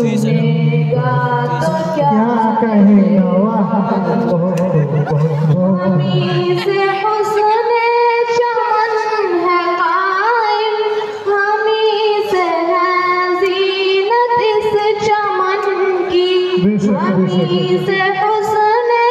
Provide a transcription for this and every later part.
सुनेगा तो क्या कहेगा वाह हमी से हुस्ने चमन है कायम, हमी से है जीनत इस चमन की, हमी से हुस्ने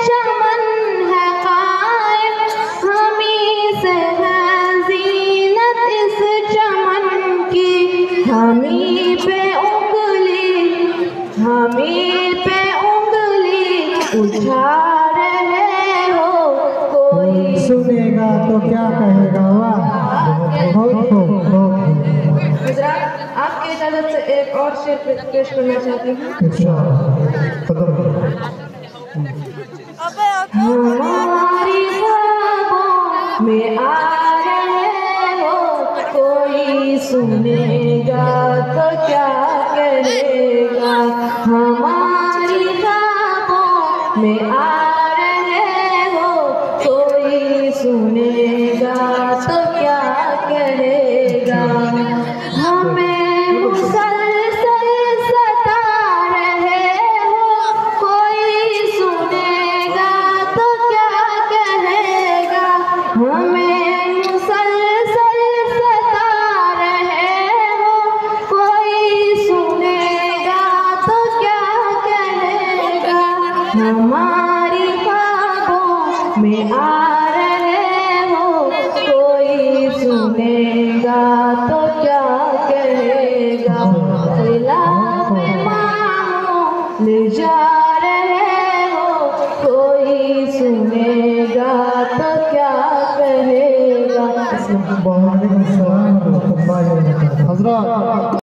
चमन है कायम, हमी से है जीनत इस चमन की, हमी पे उंगली उठा रहे हो, कोई सुनेगा तो क्या कहेगा वाह हज़रात, आपकी इजाज़त से एक और शेर पेश करना चाहती हूँ। हमारी ख्वाबों में आ रहे हो, कोई सुनेगा तो क्या कहेगा, हमारी ख्वाबों में आ रहे हो, कोई सुनेगा तो क्या कहेगा, हमें मुसलसल सता रहे हो, कोई सुनेगा तो क्या कहेगा, हमें मुसलसल सता रहे हो, कोई सुनेगा तो क्या कहेगा, हमारी ख्वाबों में आ रहे हो, कोई सुनेगा तो क्या कहेगा, खिलाफ मामूल जा रहे हो, कोई सुनेगा तो क्या कहेगा। हजरत